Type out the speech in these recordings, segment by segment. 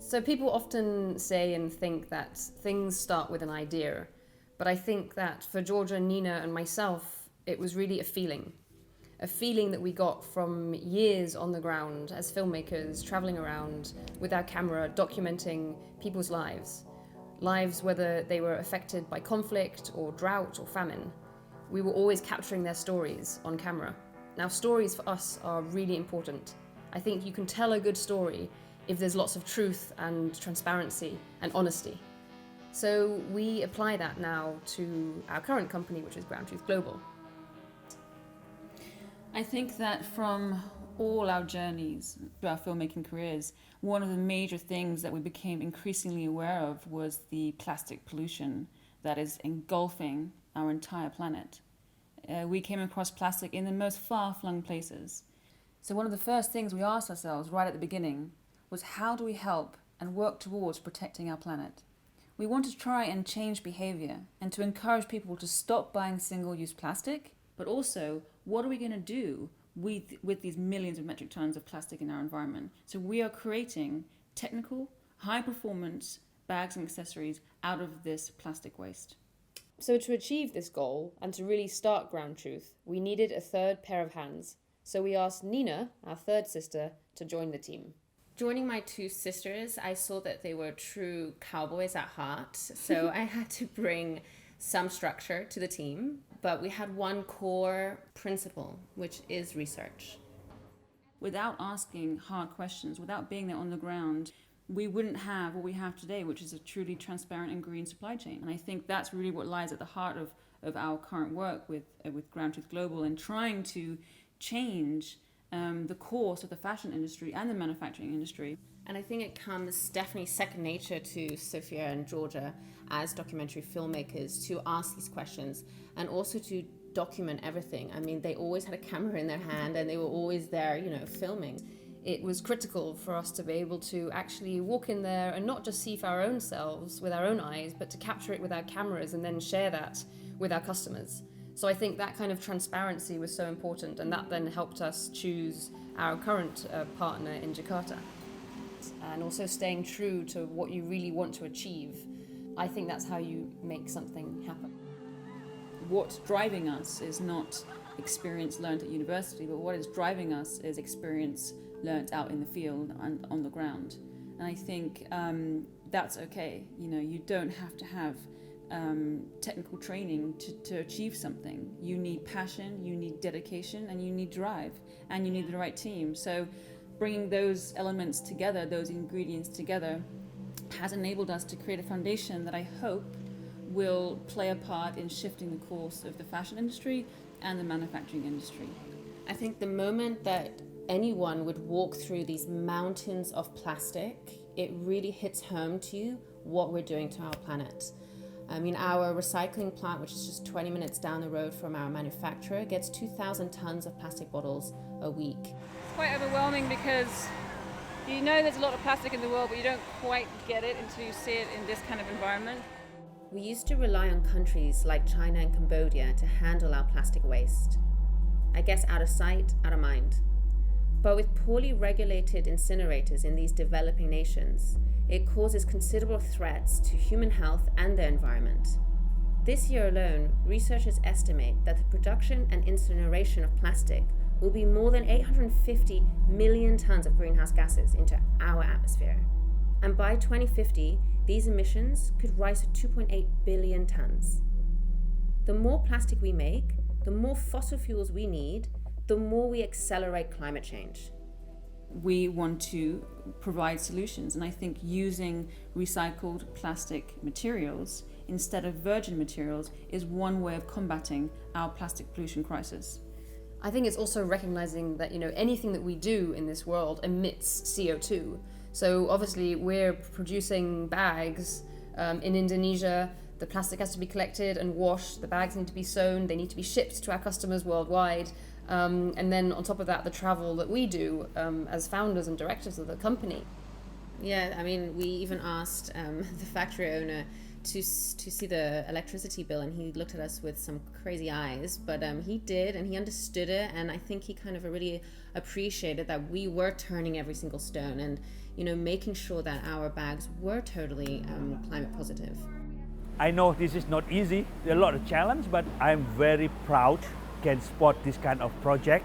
So people often say and think that things start with an idea, but I think that for Georgia, Nina, and myself, it was really a feeling that we got from years on the ground as filmmakers, traveling around with our camera, documenting people's lives, whether they were affected by conflict or drought or famine. We were always capturing their stories on camera. Now, stories for us are really important. I think you can tell a good story if there's lots of truth and transparency and honesty. So we apply that now to our current company, which is GROUNDTRUTH Global. I think that from all our journeys through our filmmaking careers, one of the major things that we became increasingly aware of was the plastic pollution that is engulfing our entire planet. We came across plastic in the most far-flung places. So one of the first things we asked ourselves right at the beginning was, how do we help and work towards protecting our planet? We want to try and change behavior and to encourage people to stop buying single-use plastic, but also, what are we going to do with these millions of metric tons of plastic in our environment? So we are creating technical, high-performance bags and accessories out of this plastic waste. So to achieve this goal and to really start GROUNDTRUTH, we needed a third pair of hands. So we asked Nina, our third sister, to join the team. Joining my two sisters, I saw that they were true cowboys at heart. So I had to bring some structure to the team, but we had one core principle, which is research. Without asking hard questions, without being there on the ground, we wouldn't have what we have today, which is a truly transparent and green supply chain. And I think that's really what lies at the heart of our current work with GROUNDTRUTH Global and trying to change the course of the fashion industry and the manufacturing industry. And I think it comes definitely second nature to Sophia and Georgia as documentary filmmakers to ask these questions and also to document everything. I mean, they always had a camera in their hand and they were always there, filming. It was critical for us to be able to actually walk in there and not just see for our own selves with our own eyes, but to capture it with our cameras and then share that with our customers. So I think that kind of transparency was so important, and that then helped us choose our current partner in Jakarta. And also staying true to what you really want to achieve. I think that's how you make something happen. What's driving us is not experience learned at university, but what is driving us is experience learned out in the field and on the ground. And I think that's okay. You don't have to have technical training to achieve something. You need passion, you need dedication, and you need drive, and you need the right team. So bringing those elements together, those ingredients together, has enabled us to create a foundation that I hope will play a part in shifting the course of the fashion industry and the manufacturing industry. I think the moment that anyone would walk through these mountains of plastic, it really hits home to you what we're doing to our planet. I mean, our recycling plant, which is just 20 minutes down the road from our manufacturer, gets 2,000 tons of plastic bottles a week. It's quite overwhelming because you know there's a lot of plastic in the world, but you don't quite get it until you see it in this kind of environment. We used to rely on countries like China and Cambodia to handle our plastic waste. I guess out of sight, out of mind. But with poorly regulated incinerators in these developing nations, it causes considerable threats to human health and the environment. This year alone, researchers estimate that the production and incineration of plastic will be more than 850 million tons of greenhouse gases into our atmosphere. And by 2050, these emissions could rise to 2.8 billion tons. The more plastic we make, the more fossil fuels we need, the more we accelerate climate change. We want to provide solutions, and I think using recycled plastic materials instead of virgin materials is one way of combating our plastic pollution crisis. I think it's also recognizing that anything that we do in this world emits CO2. So obviously we're producing bags in Indonesia. The plastic has to be collected and washed. The bags need to be sewn. They need to be shipped to our customers worldwide. And then on top of that, the travel that we do as founders and directors of the company. Yeah, I mean, we even asked the factory owner to see the electricity bill, and he looked at us with some crazy eyes, but he did, and he understood it, and I think he kind of really appreciated that we were turning every single stone and, making sure that our bags were totally climate positive. I know this is not easy, there are a lot of challenge, but I'm very proud can support this kind of project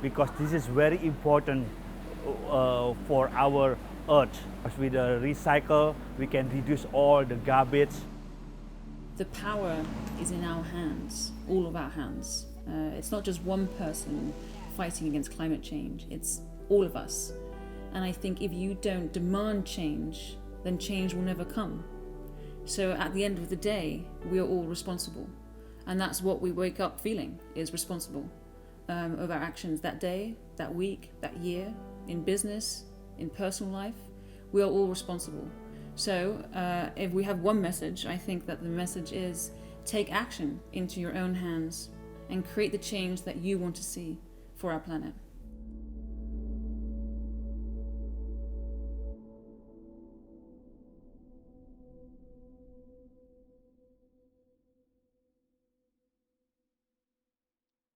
because this is very important for our earth. As with the recycle, we can reduce all the garbage. The power is in our hands, all of our hands. It's not just one person fighting against climate change, it's all of us. And I think if you don't demand change, then change will never come. So at the end of the day, we are all responsible. And that's what we wake up feeling, is responsible of our actions that day, that week, that year, in business, in personal life. We are all responsible. So if we have one message, I think that the message is take action into your own hands and create the change that you want to see for our planet.